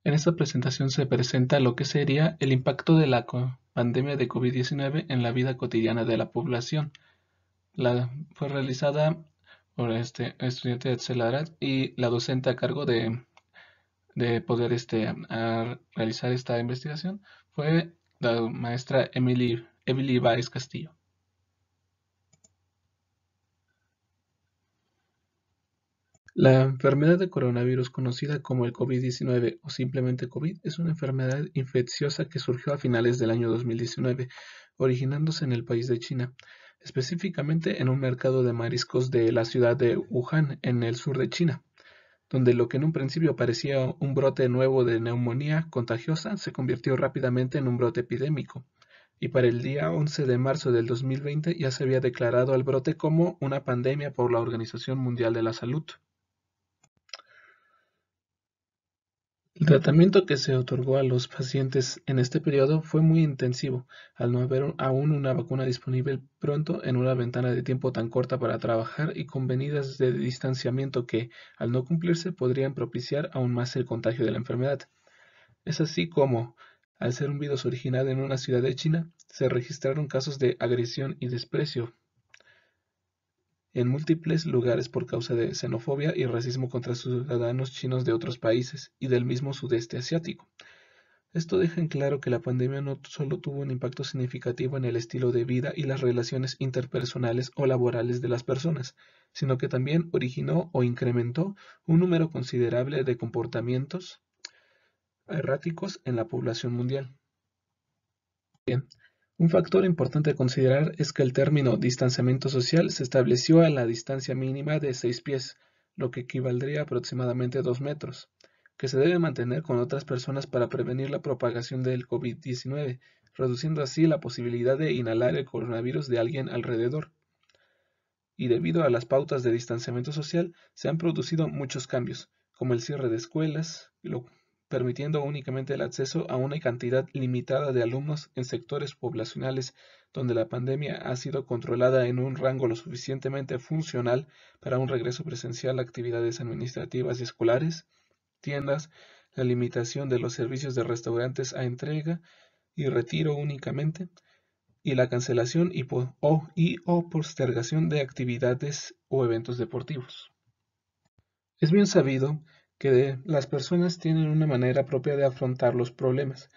En esta presentación se presenta lo que sería el impacto de la pandemia de COVID-19 en la vida cotidiana de la población. Fue realizada por este estudiante de Celarat y la docente a cargo de poder realizar esta investigación fue la maestra Emily Báez Castillo. La enfermedad de coronavirus, conocida como el COVID-19 o simplemente COVID, es una enfermedad infecciosa que surgió a finales del año 2019, originándose en el país de China, específicamente en un mercado de mariscos de la ciudad de Wuhan, en el sur de China, donde lo que en un principio parecía un brote nuevo de neumonía contagiosa se convirtió rápidamente en un brote epidémico. Y para el día 11 de marzo del 2020 ya se había declarado al brote como una pandemia por la Organización Mundial de la Salud. El tratamiento que se otorgó a los pacientes en este periodo fue muy intensivo, al no haber aún una vacuna disponible pronto en una ventana de tiempo tan corta para trabajar y con medidas de distanciamiento que, al no cumplirse, podrían propiciar aún más el contagio de la enfermedad. Es así como, al ser un virus originado en una ciudad de China, se registraron casos de agresión y desprecio en múltiples lugares por causa de xenofobia y racismo contra ciudadanos chinos de otros países y del mismo sudeste asiático. Esto deja en claro que la pandemia no solo tuvo un impacto significativo en el estilo de vida y las relaciones interpersonales o laborales de las personas, sino que también originó o incrementó un número considerable de comportamientos erráticos en la población mundial. Bien, un factor importante a considerar es que el término distanciamiento social se estableció a la distancia mínima de 6 pies, lo que equivaldría a aproximadamente 2 metros, que se debe mantener con otras personas para prevenir la propagación del COVID-19, reduciendo así la posibilidad de inhalar el coronavirus de alguien alrededor. Y debido a las pautas de distanciamiento social, se han producido muchos cambios, como el cierre de escuelas, permitiendo únicamente el acceso a una cantidad limitada de alumnos en sectores poblacionales donde la pandemia ha sido controlada en un rango lo suficientemente funcional para un regreso presencial a actividades administrativas y escolares, tiendas, la limitación de los servicios de restaurantes a entrega y retiro únicamente, y la cancelación o postergación de actividades o eventos deportivos. Es bien sabido que las personas tienen una manera propia de afrontar los problemas.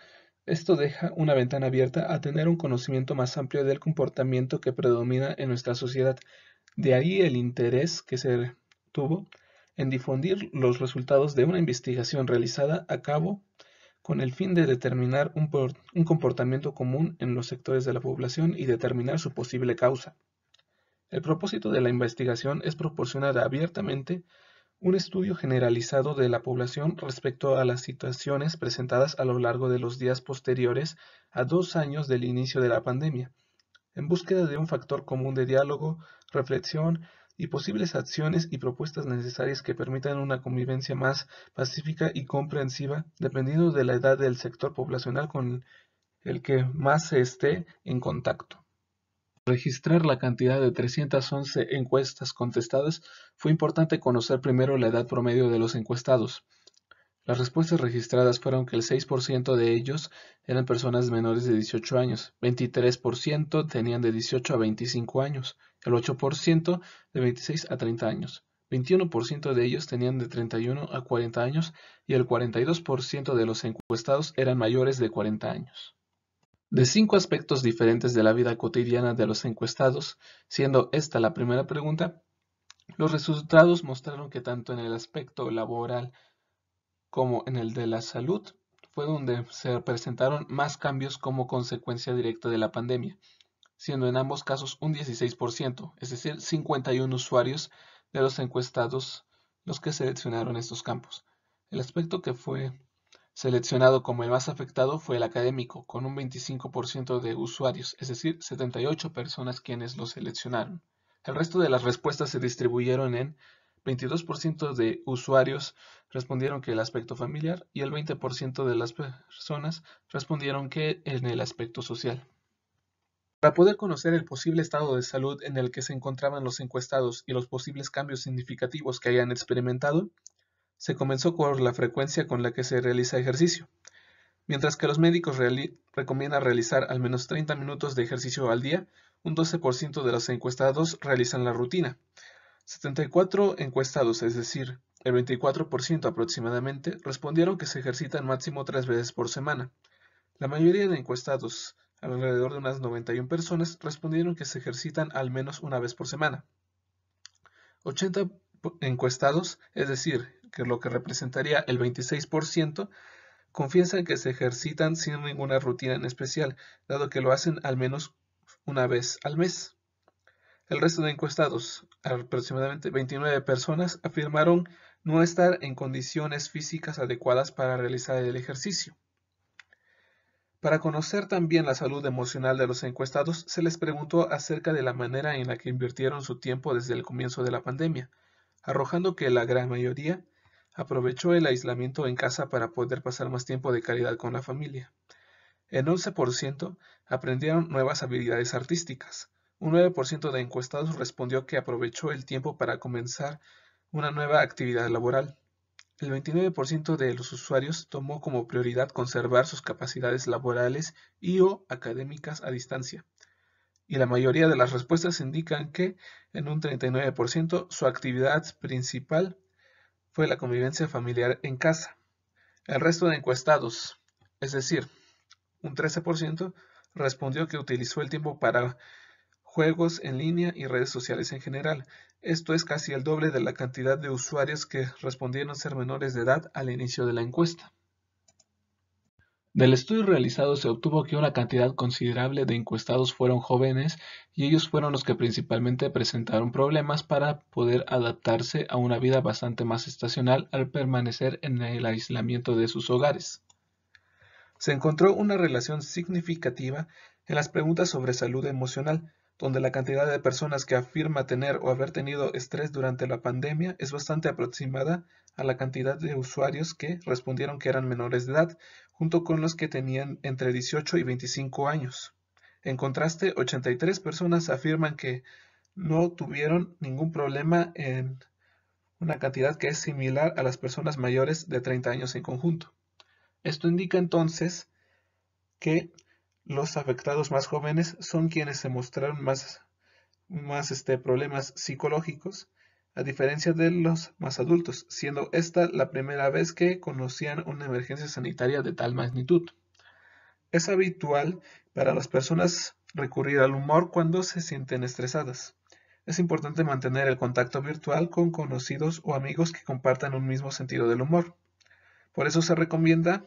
Esto deja una ventana abierta a tener un conocimiento más amplio del comportamiento que predomina en nuestra sociedad. De ahí el interés que se tuvo en difundir los resultados de una investigación realizada a cabo con el fin de determinar un comportamiento común en los sectores de la población y determinar su posible causa. El propósito de la investigación es proporcionar abiertamente un estudio generalizado de la población respecto a las situaciones presentadas a lo largo de los días posteriores a 2 años del inicio de la pandemia, en búsqueda de un factor común de diálogo, reflexión y posibles acciones y propuestas necesarias que permitan una convivencia más pacífica y comprensiva, dependiendo de la edad del sector poblacional con el que más se esté en contacto. Registrar la cantidad de 311 encuestas contestadas, fue importante conocer primero la edad promedio de los encuestados. Las respuestas registradas fueron que el 6% de ellos eran personas menores de 18 años, 23% tenían de 18 a 25 años, el 8% de 26 a 30 años, 21% de ellos tenían de 31 a 40 años y el 42% de los encuestados eran mayores de 40 años. De 5 aspectos diferentes de la vida cotidiana de los encuestados, siendo esta la primera pregunta, los resultados mostraron que tanto en el aspecto laboral como en el de la salud, fue donde se presentaron más cambios como consecuencia directa de la pandemia, siendo en ambos casos un 16%, es decir, 51 usuarios de los encuestados los que seleccionaron estos campos. El aspecto que fue seleccionado como el más afectado fue el académico, con un 25% de usuarios, es decir, 78 personas quienes lo seleccionaron. El resto de las respuestas se distribuyeron en 22% de usuarios respondieron que el aspecto familiar y el 20% de las personas respondieron que en el aspecto social. Para poder conocer el posible estado de salud en el que se encontraban los encuestados y los posibles cambios significativos que hayan experimentado, Se comenzó por la frecuencia con la que se realiza ejercicio. Mientras que los médicos recomiendan realizar al menos 30 minutos de ejercicio al día, un 12% de los encuestados realizan la rutina. 74 encuestados, es decir, el 24% aproximadamente, respondieron que se ejercitan máximo 3 veces por semana. La mayoría de encuestados, alrededor de unas 91 personas, respondieron que se ejercitan al menos una vez por semana. 80 encuestados, es decir, que lo que representaría el 26%, confiesan que se ejercitan sin ninguna rutina en especial, dado que lo hacen al menos una vez al mes. El resto de encuestados, aproximadamente 29 personas, afirmaron no estar en condiciones físicas adecuadas para realizar el ejercicio. Para conocer también la salud emocional de los encuestados, se les preguntó acerca de la manera en la que invirtieron su tiempo desde el comienzo de la pandemia, arrojando que la gran mayoría aprovechó el aislamiento en casa para poder pasar más tiempo de calidad con la familia. El 11% aprendieron nuevas habilidades artísticas. Un 9% de encuestados respondió que aprovechó el tiempo para comenzar una nueva actividad laboral. El 29% de los usuarios tomó como prioridad conservar sus capacidades laborales y/o académicas a distancia, y la mayoría de las respuestas indican que, en un 39%, su actividad principal fue la convivencia familiar en casa. El resto de encuestados, es decir, un 13%, respondió que utilizó el tiempo para juegos en línea y redes sociales en general. Esto es casi el doble de la cantidad de usuarios que respondieron ser menores de edad al inicio de la encuesta. Del estudio realizado se obtuvo que una cantidad considerable de encuestados fueron jóvenes y ellos fueron los que principalmente presentaron problemas para poder adaptarse a una vida bastante más estacional al permanecer en el aislamiento de sus hogares. Se encontró una relación significativa en las preguntas sobre salud emocional, donde la cantidad de personas que afirma tener o haber tenido estrés durante la pandemia es bastante aproximada a la cantidad de usuarios que respondieron que eran menores de edad, junto con los que tenían entre 18 y 25 años. En contraste, 83 personas afirman que no tuvieron ningún problema en una cantidad que es similar a las personas mayores de 30 años en conjunto. Esto indica entonces que los afectados más jóvenes son quienes se mostraron más problemas psicológicos, a diferencia de los más adultos, siendo esta la primera vez que conocían una emergencia sanitaria de tal magnitud. Es habitual para las personas recurrir al humor cuando se sienten estresadas. Es importante mantener el contacto virtual con conocidos o amigos que compartan un mismo sentido del humor. Por eso se recomienda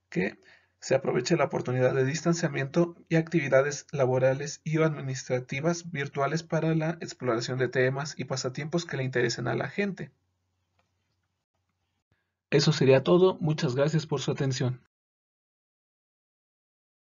que se aproveche la oportunidad de distanciamiento y actividades laborales y o administrativas virtuales para la exploración de temas y pasatiempos que le interesen a la gente. Eso sería todo. Muchas gracias por su atención.